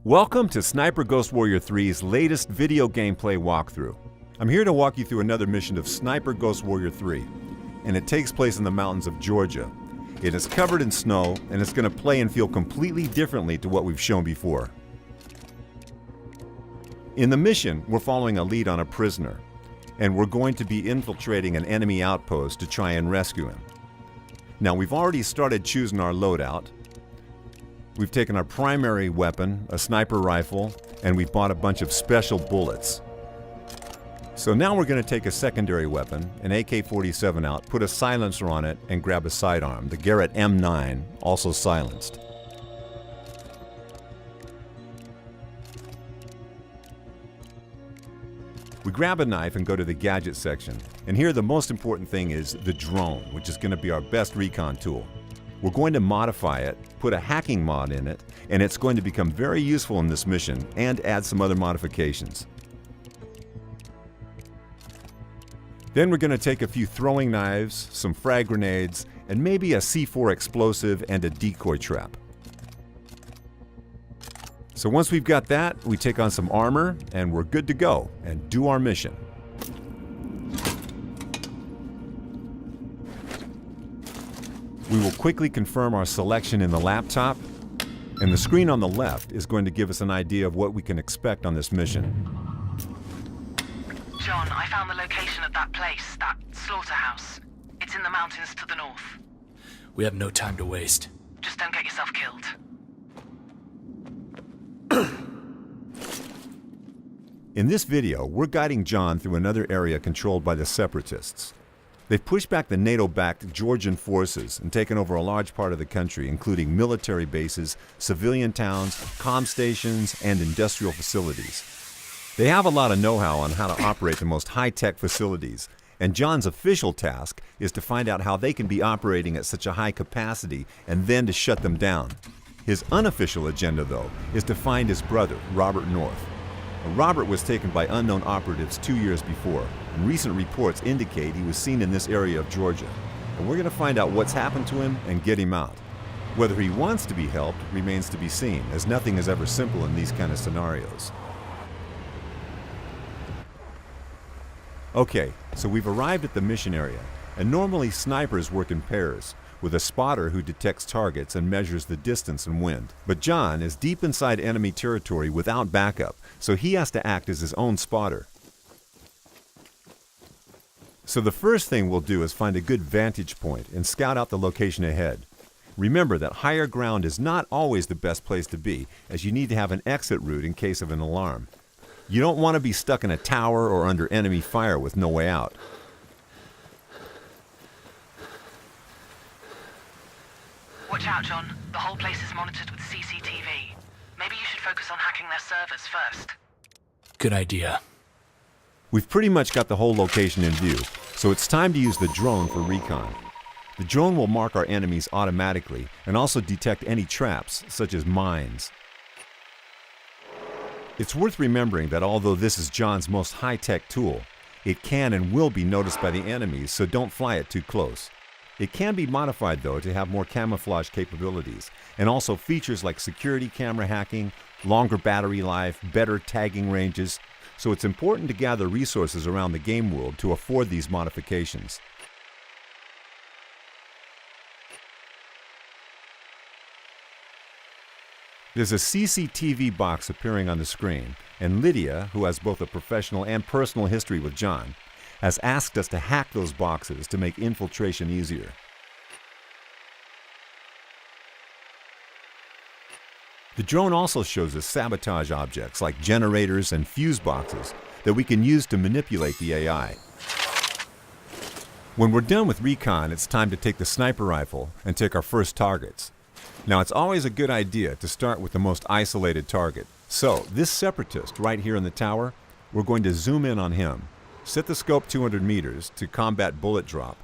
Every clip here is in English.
Welcome to Sniper Ghost Warrior 3's latest video gameplay walkthrough. I'm here to walk you through another mission of Sniper Ghost Warrior 3, and it takes place in the mountains of Georgia. It is covered in snow, and it's going to play and feel completely differently to what we've shown before. In the mission, we're following a lead on a prisoner, and we're going to be infiltrating an enemy outpost to try and rescue him. Now, we've already started choosing our loadout. We've taken our primary weapon, a sniper rifle, and we've bought a bunch of special bullets. So now we're going to take a secondary weapon, an AK-47 out, put a silencer on it, and grab a sidearm, the Garrett M9, also silenced. We grab a knife and go to the gadget section. And here the most important thing is the drone, which is going to be our best recon tool. We're going to modify it, put a hacking mod in it, and it's going to become very useful in this mission and add some other modifications. Then we're going to take a few throwing knives, some frag grenades, and maybe a C4 explosive and a decoy trap. So once we've got that, we take on some armor and we're good to go and do our mission. We will quickly confirm our selection in the laptop, and the screen on the left is going to give us an idea of what we can expect on this mission. John, I found the location of that place, that slaughterhouse. It's in the mountains to the north. We have no time to waste. Just don't get yourself killed. In this video, we're guiding John through another area controlled by the Separatists. They've pushed back the NATO-backed Georgian forces and taken over a large part of the country, including military bases, civilian towns, comm stations, and industrial facilities. They have a lot of know-how on how to operate the most high-tech facilities, and John's official task is to find out how they can be operating at such a high capacity and then to shut them down. His unofficial agenda, though, is to find his brother, Robert North. Robert was taken by unknown operatives 2 years before, and recent reports indicate he was seen in this area of Georgia. And we're going to find out what's happened to him and get him out. Whether he wants to be helped remains to be seen, as nothing is ever simple in these kind of scenarios. Okay, so we've arrived at the mission area, and normally snipers work in pairs, with a spotter who detects targets and measures the distance and wind. But John is deep inside enemy territory without backup, so he has to act as his own spotter. So the first thing we'll do is find a good vantage point and scout out the location ahead. Remember that higher ground is not always the best place to be, as you need to have an exit route in case of an alarm. You don't want to be stuck in a tower or under enemy fire with no way out. Watch out, John. The whole place is monitored with CCTV. Maybe you should focus on hacking their servers first. Good idea. We've pretty much got the whole location in view, so it's time to use the drone for recon. The drone will mark our enemies automatically and also detect any traps, such as mines. It's worth remembering that although this is John's most high-tech tool, it can and will be noticed by the enemies, so don't fly it too close. It can be modified, though, to have more camouflage capabilities, and also features like security camera hacking, longer battery life, better tagging ranges, so it's important to gather resources around the game world to afford these modifications. There's a CCTV box appearing on the screen, and Lydia, who has both a professional and personal history with John, has asked us to hack those boxes to make infiltration easier. The drone also shows us sabotage objects like generators and fuse boxes that we can use to manipulate the AI. When we're done with recon, it's time to take the sniper rifle and take our first targets. Now, it's always a good idea to start with the most isolated target. So, this separatist right here in the tower, we're going to zoom in on him. Set the scope 200 meters to combat bullet drop.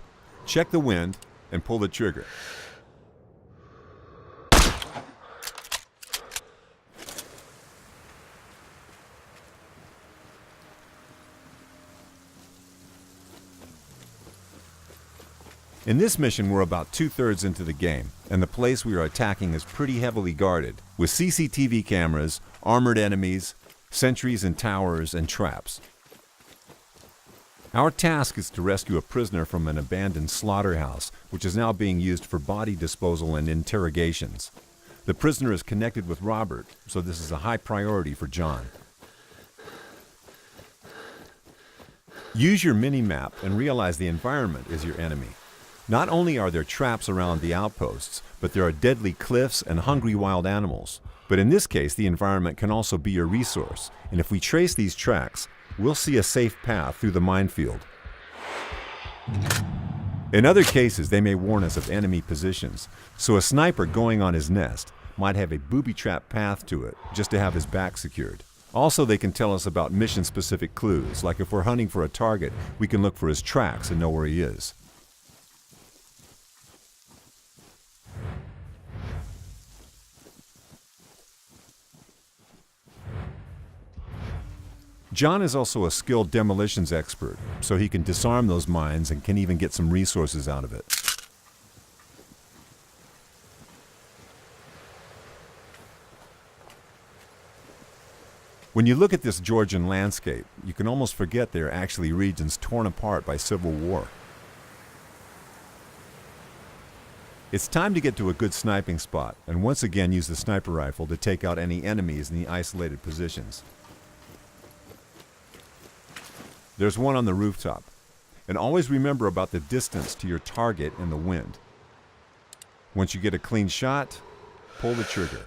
Check the wind and pull the trigger. In this mission, we're about 2/3 into the game, and the place we are attacking is pretty heavily guarded, with CCTV cameras, armored enemies, sentries and towers, and traps. Our task is to rescue a prisoner from an abandoned slaughterhouse, which is now being used for body disposal and interrogations. The prisoner is connected with Robert, so this is a high priority for John. Use your mini-map and realize the environment is your enemy. Not only are there traps around the outposts, but there are deadly cliffs and hungry wild animals. But in this case, the environment can also be your resource, and if we trace these tracks, we'll see a safe path through the minefield. In other cases, they may warn us of enemy positions, so a sniper going on his nest might have a booby-trap path to it just to have his back secured. Also, they can tell us about mission-specific clues, like if we're hunting for a target, we can look for his tracks and know where he is. John is also a skilled demolitions expert, so he can disarm those mines and can even get some resources out of it. When you look at this Georgian landscape, you can almost forget they are actually regions torn apart by civil war. It's time to get to a good sniping spot and once again use the sniper rifle to take out any enemies in the isolated positions. There's one on the rooftop. And always remember about the distance to your target and the wind. Once you get a clean shot, pull the trigger.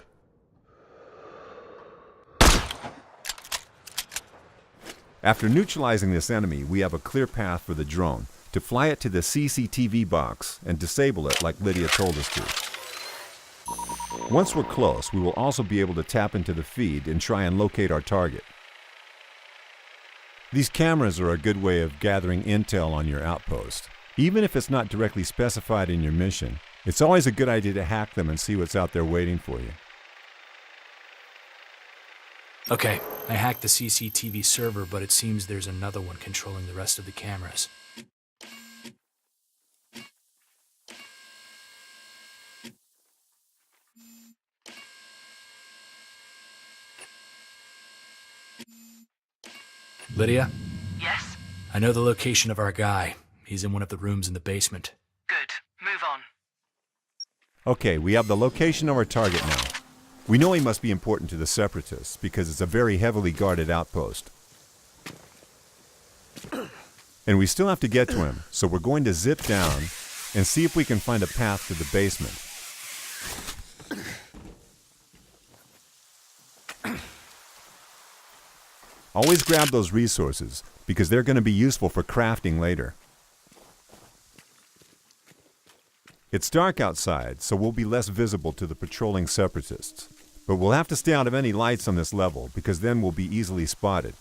After neutralizing this enemy, we have a clear path for the drone to fly it to the CCTV box and disable it like Lydia told us to. Once we're close, we will also be able to tap into the feed and try and locate our target. These cameras are a good way of gathering intel on your outpost. Even if it's not directly specified in your mission, it's always a good idea to hack them and see what's out there waiting for you. Okay, I hacked the CCTV server, but it seems there's another one controlling the rest of the cameras. Lydia? Yes? I know the location of our guy. He's in one of the rooms in the basement. Good. Move on. Okay, we have the location of our target now. We know he must be important to the Separatists because it's a very heavily guarded outpost. And we still have to get to him, so we're going to zip down and see if we can find a path to the basement. Always grab those resources because they're going to be useful for crafting later. It's dark outside, so we'll be less visible to the patrolling Separatists. But we'll have to stay out of any lights on this level because then we'll be easily spotted.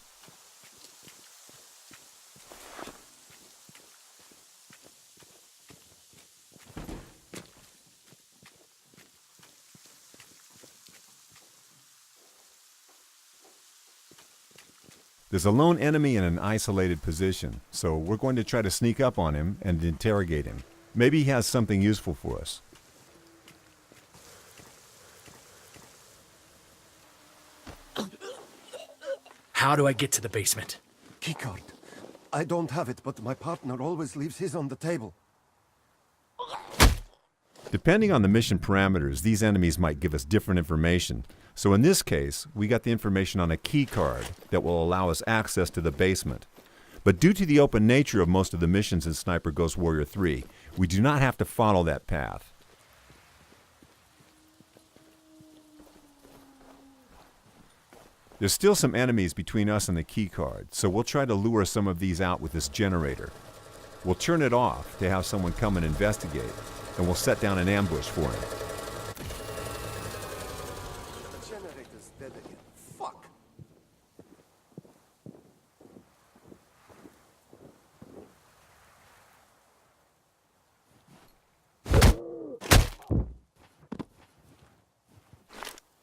There's a lone enemy in an isolated position, so we're going to try to sneak up on him and interrogate him. Maybe he has something useful for us. How do I get to the basement? Keycard. I don't have it, but my partner always leaves his on the table. Depending on the mission parameters, these enemies might give us different information. So in this case, we got the information on a key card that will allow us access to the basement. But due to the open nature of most of the missions in Sniper Ghost Warrior 3, we do not have to follow that path. There's still some enemies between us and the key card, so we'll try to lure some of these out with this generator. We'll turn it off to have someone come and investigate, and we'll set down an ambush for him. The generator's dead again. Fuck!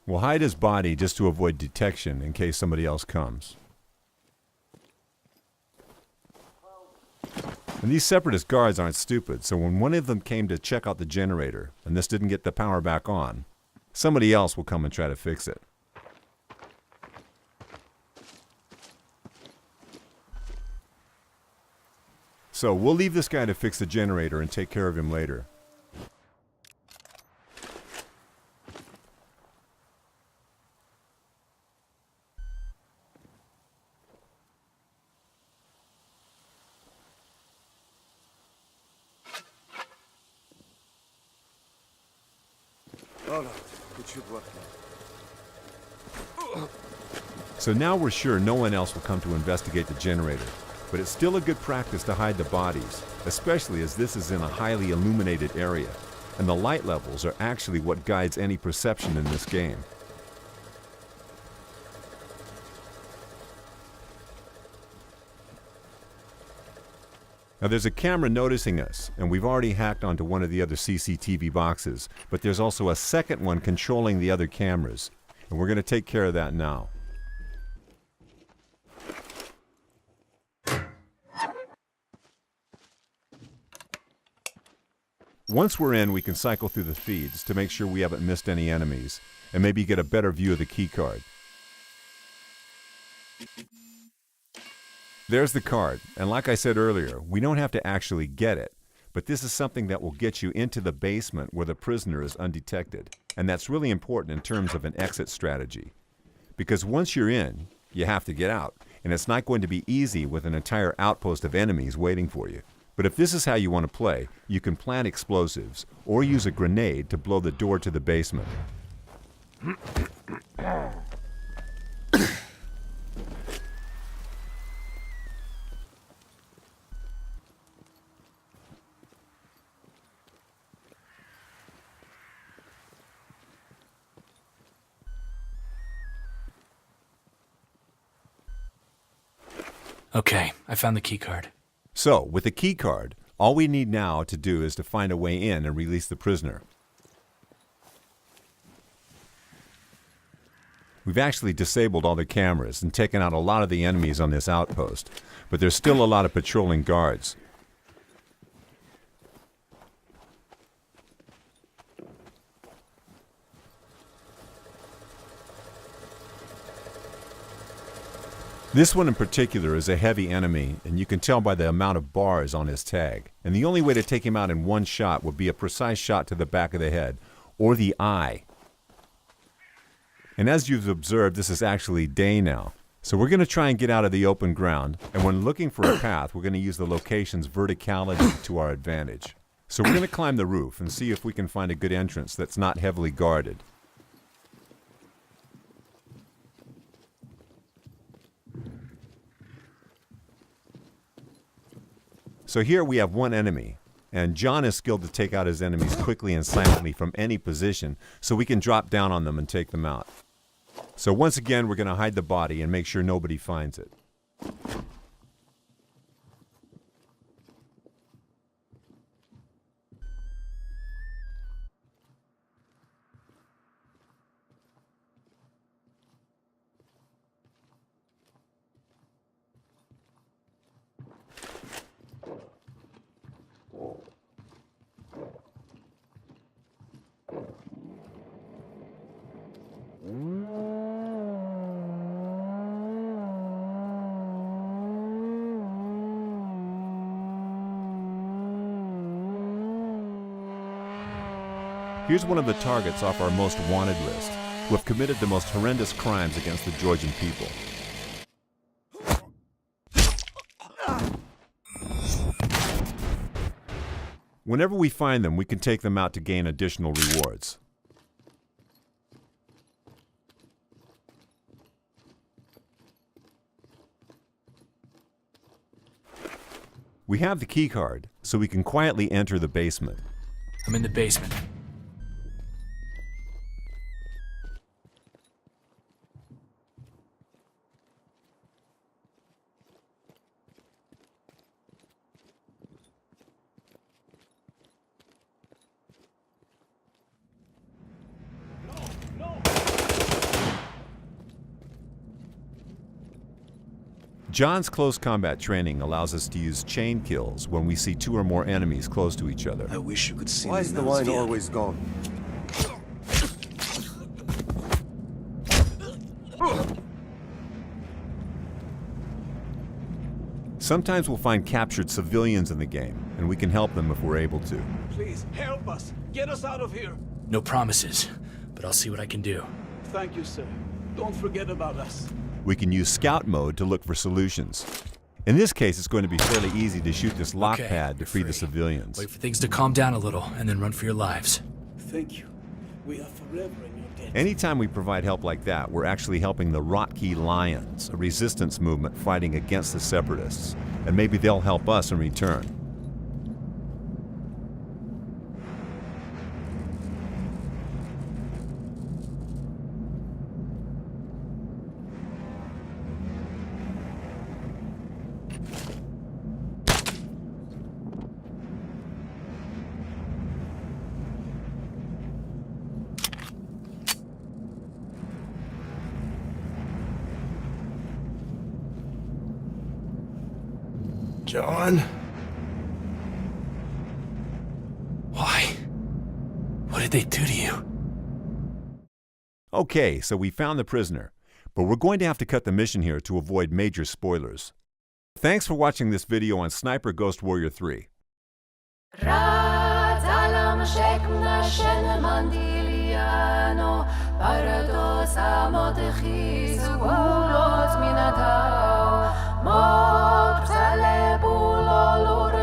We'll hide his body just to avoid detection in case somebody else comes. And these Separatist guards aren't stupid, so when one of them came to check out the generator, and this didn't get the power back on, somebody else will come and try to fix it. So we'll leave this guy to fix the generator and take care of him later. All right, it should work now. So now we're sure no one else will come to investigate the generator, but it's still a good practice to hide the bodies, especially as this is in a highly illuminated area, and the light levels are actually what guides any perception in this game. Now there's a camera noticing us, and we've already hacked onto one of the other CCTV boxes, but there's also a second one controlling the other cameras, and we're going to take care of that now. Once we're in, we can cycle through the feeds to make sure we haven't missed any enemies, and maybe get a better view of the keycard. There's the card, and like I said earlier, we don't have to actually get it, but this is something that will get you into the basement where the prisoner is undetected, and that's really important in terms of an exit strategy. Because once you're in, you have to get out, and it's not going to be easy with an entire outpost of enemies waiting for you. But if this is how you want to play, you can plant explosives, or use a grenade to blow the door to the basement. Okay, I found the keycard. So, with the key card, all we need now to do is to find a way in and release the prisoner. We've actually disabled all the cameras and taken out a lot of the enemies on this outpost, but there's still a lot of patrolling guards. This one in particular is a heavy enemy, and you can tell by the amount of bars on his tag. And the only way to take him out in one shot would be a precise shot to the back of the head, or the eye. And as you've observed, this is actually day now. So we're going to try and get out of the open ground, and when looking for a path, we're going to use the location's verticality to our advantage. So we're going to climb the roof and see if we can find a good entrance that's not heavily guarded. So here we have one enemy, and John is skilled to take out his enemies quickly and silently from any position, so we can drop down on them and take them out. So once again, we're going to hide the body and make sure nobody finds it. Here's one of the targets off our most wanted list, who have committed the most horrendous crimes against the Georgian people. Whenever we find them, we can take them out to gain additional rewards. We have the key card, so we can quietly enter the basement. I'm in the basement. John's close combat training allows us to use chain kills when we see two or more enemies close to each other. I wish you could see Why me is the now, wine Sviat. always gone? Sometimes we'll find captured civilians in the game, and we can help them if we're able to. Please, help us. Get us out of here. No promises, but I'll see what I can do. Thank you, sir. Don't forget about us. We can use scout mode to look for solutions. In this case, it's going to be fairly easy to shoot this lock Okay, pad to you're free the free. civilians. Wait for things to calm down a little, and then run for your lives. Thank you. We are forever in your debt. Anytime we provide help like that, we're actually helping the Rotkey Lions, a resistance movement fighting against the Separatists. And maybe they'll help us in return. John? Why? What did they do to you? Okay, so we found the prisoner, but we're going to have to cut the mission here to avoid major spoilers. Thanks for watching this video on Sniper Ghost Warrior 3. مبتل بولا لور